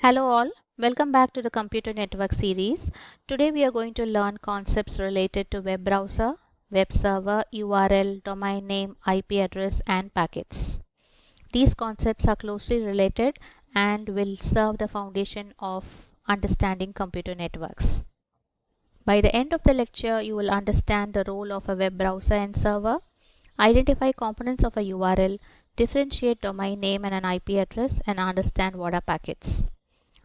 Hello all, welcome back to the computer network series. Today we are going to learn concepts related to web browser, web server, URL, domain name, IP address and packets. These concepts are closely related and will serve the foundation of understanding computer networks. By the end of the lecture, you will understand the role of a web browser and server, identify components of a URL, differentiate domain name and an IP address, and understand what are packets.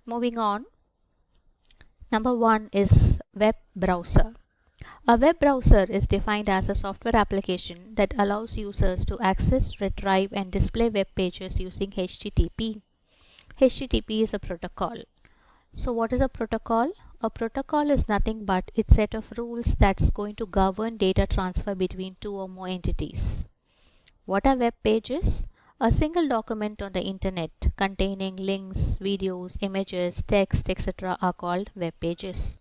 Moving on, number one is web browser. A web browser is defined as a software application that allows users to access, retrieve, and display web pages using HTTP. HTTP is a protocol. So what is a protocol? A protocol is nothing but its set of rules that's going to govern data transfer between two or more entities. What are web pages? A single document on the internet containing links, videos, images, text, etc. are called web pages.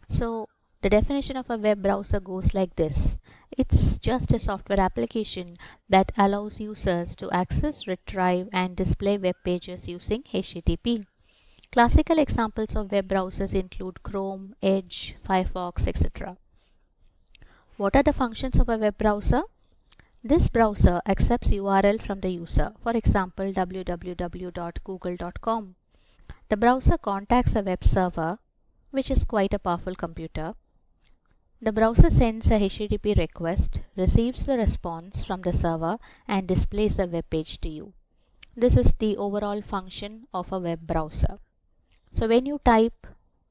So the definition of a web browser goes like this. It's just a software application that allows users to access, retrieve, and display web pages using HTTP. Classical examples of web browsers include Chrome, Edge, Firefox, etc. What are the functions of a web browser? This browser accepts URL from the user, for example www.google.com. The browser contacts a web server, which is quite a powerful computer. The browser sends a HTTP request, receives the response from the server, and displays the web page to you. This is the overall function of a web browser. So when you type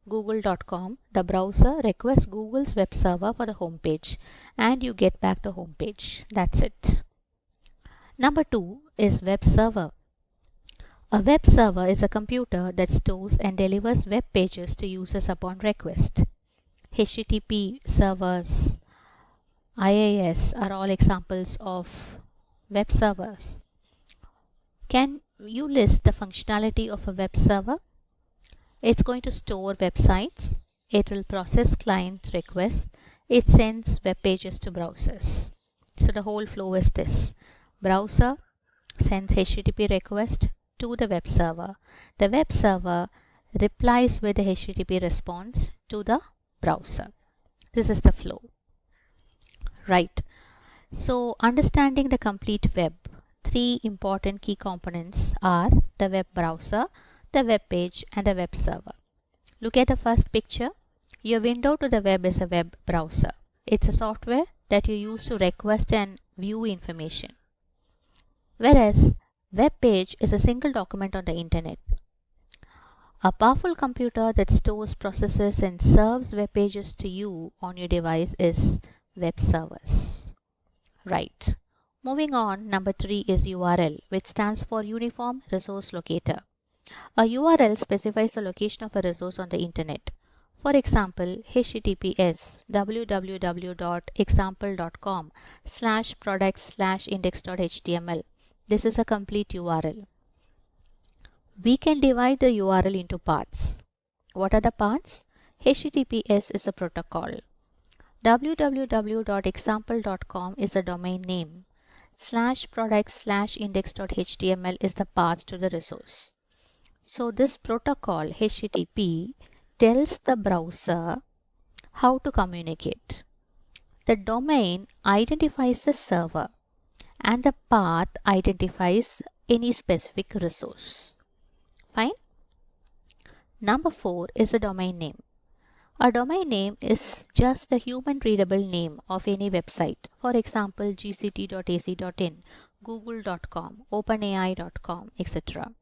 google.com, the browser requests Google's web server for the home page and you get back the home page. That's it. Number two is web server. A web server is a computer that stores and delivers web pages to users upon request. HTTP servers, IIS are all examples of web servers. Can you list the functionality of a web server? It's going to store websites, it will process client requests, it sends web pages to browsers. So the whole flow is this. Browser sends HTTP request to the web server. The web server replies with the HTTP response to the browser. This is the flow. Right. So understanding the complete web, three important key components are the web browser, the web page and the web server. Look at the first picture. Your window to the web is a web browser. It's a software that you use to request and view information. Whereas web page is a single document on the internet. A powerful computer that stores, processes and serves web pages to you on your device is web servers. Right. Moving on, number three is URL, which stands for Uniform Resource Locator. A URL specifies the location of a resource on the internet. For example, https www.example.com/products/index.html. This is a complete URL. We can divide the URL into parts. What are the parts? HTTPS is a protocol. www.example.com is a domain name. /products/index.html is the path to the resource. So this protocol HTTP tells the browser how to communicate. The domain identifies the server and the path identifies any specific resource. Fine. Number four is a domain name. A domain name is just a human readable name of any website. For example, gct.ac.in, google.com, openai.com, etc.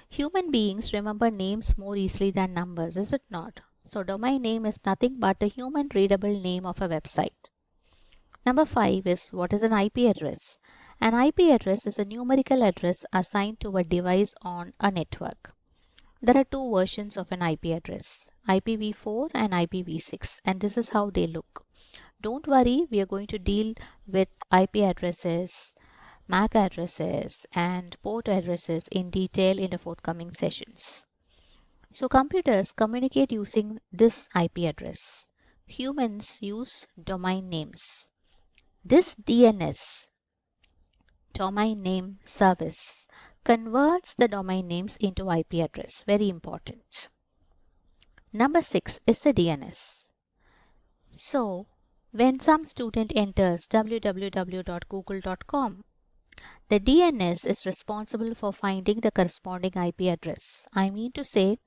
Human beings remember names more easily than numbers, is it not? So domain name is nothing but the human readable name of a website. Number five is what is an IP address? An IP address is a numerical address assigned to a device on a network. There are two versions of an IP address, IPv4 and IPv6, and this is how they look. Don't worry, we are going to deal with IP addresses, MAC addresses and port addresses in detail in the forthcoming sessions. So computers communicate using this IP address. Humans use domain names. This DNS, domain name service, converts the domain names into IP address. Very important. Number 6 is the DNS. So when some student enters www.google.com, the DNS is responsible for finding the corresponding IP address. I mean to say,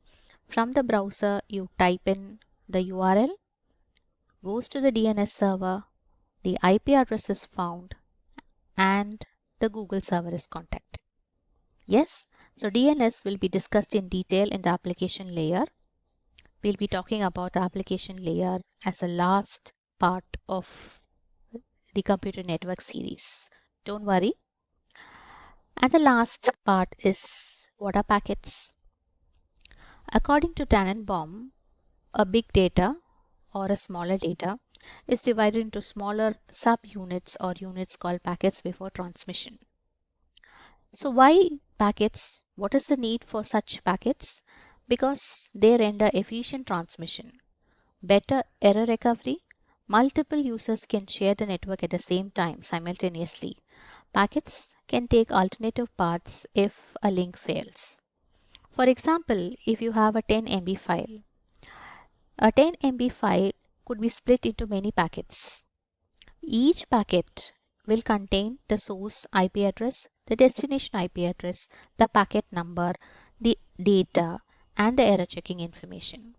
from the browser you type in the URL, goes to the DNS server, the IP address is found, and the Google server is contacted. Yes, so DNS will be discussed in detail in the application layer. We'll be talking about the application layer as a last part of the computer network series. Don't worry. And the last part is, what are packets? According to Tannenbaum, a big data or a smaller data is divided into smaller subunits or units called packets before transmission. So why packets? What is the need for such packets? Because they render efficient transmission, better error recovery. Multiple users can share the network at the same time simultaneously. Packets can take alternative paths if a link fails. For example, if you have a 10 MB file, a 10 MB file could be split into many packets. Each packet will contain the source IP address, the destination IP address, the packet number, the data, and the error checking information.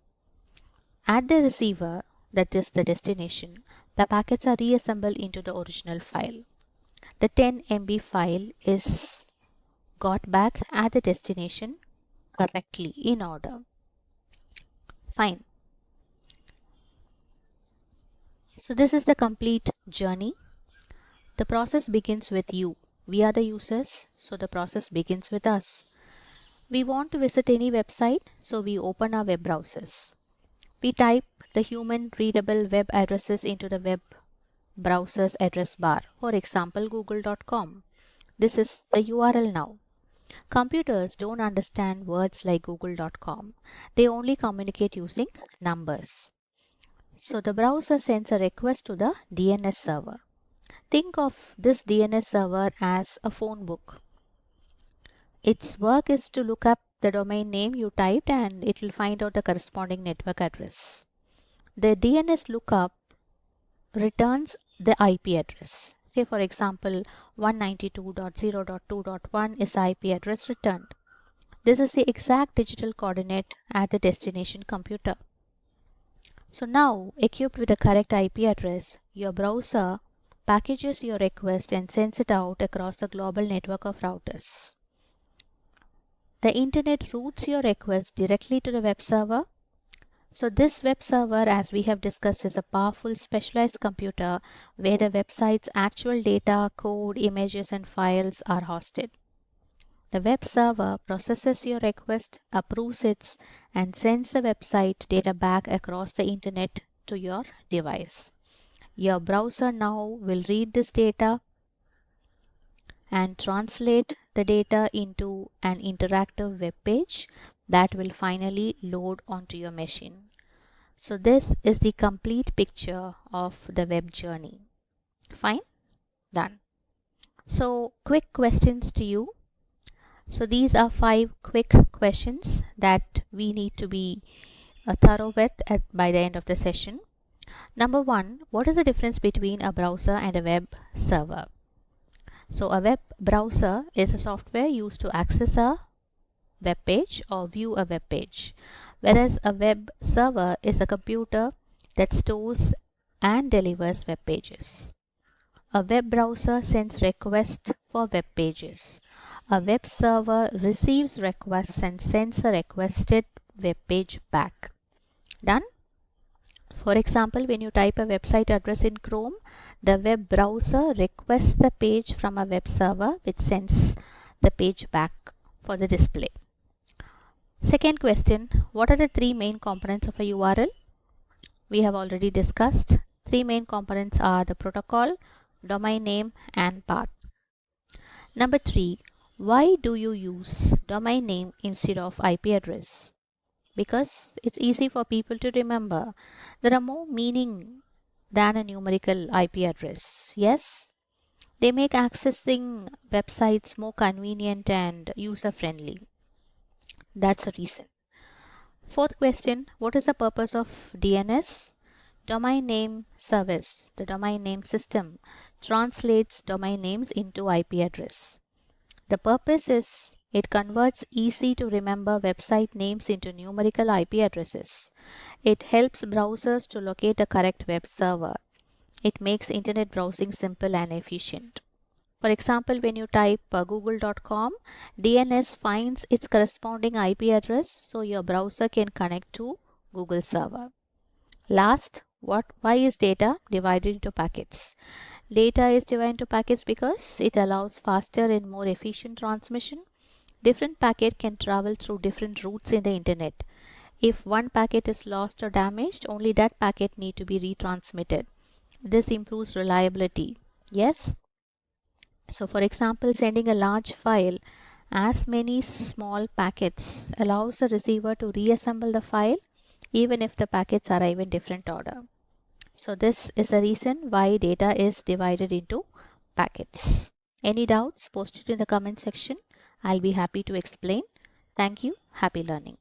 At the receiver, that is the destination, the packets are reassembled into the original file. The 10 MB file is got back at the destination correctly in order. Fine. So this is the complete journey. The process begins with you. We are the users, so the process begins with us. We want to visit any website, so we open our web browsers. We type the human readable web addresses into the web browser's address bar. For example, google.com. This is the URL now. Computers don't understand words like google.com. They only communicate using numbers. So the browser sends a request to the DNS server. Think of this DNS server as a phone book. Its work is to look up the domain name you typed and it will find out the corresponding network address. The DNS lookup returns the IP address. Say for example 192.0.2.1 is the IP address returned. This is the exact digital coordinate at the destination computer. So now, equipped with the correct IP address, your browser packages your request and sends it out across the global network of routers. The internet routes your request directly to the web server. So this web server, as we have discussed, is a powerful specialized computer where the website's actual data, code, images, and files are hosted. The web server processes your request, approves it, and sends the website data back across the internet to your device. Your browser now will read this data and translate the data into an interactive web page that will finally load onto your machine. So this is the complete picture of the web journey. Fine? Done. So quick questions to you. So these are 5 quick questions that we need to be thorough with by the end of the session. Number 1, what is the difference between a browser and a web server? So a web browser is a software used to access a web page or view a web page, whereas a web server is a computer that stores and delivers web pages. A web browser sends requests for web pages. A web server receives requests and sends a requested web page back. Done? For example, when you type a website address in Chrome, the web browser requests the page from a web server which sends the page back for the display. Second question, what are the 3 main components of a URL? We have already discussed. 3 main components are the protocol, domain name, and path. Number 3, why do you use domain name instead of IP address? Because it's easy for people to remember. There are more meaning than a numerical IP address. Yes? They make accessing websites more convenient and user-friendly. That's a reason. Fourth question, what is the purpose of DNS? Domain name service. The domain name system translates domain names into IP address. The purpose is it converts easy to remember website names into numerical IP addresses. It helps browsers to locate a correct web server. It makes internet browsing simple and efficient. For example, when you type google.com, DNS finds its corresponding IP address so your browser can connect to Google server. Last, why is data divided into packets? Data is divided into packets because it allows faster and more efficient transmission. Different packet can travel through different routes in the internet. If one packet is lost or damaged, only that packet need to be retransmitted. This improves reliability. Yes? So for example, sending a large file as many small packets allows the receiver to reassemble the file even if the packets arrive in different order. So this is the reason why data is divided into packets. Any doubts? Post it in the comment section. I'll be happy to explain. Thank you. Happy learning.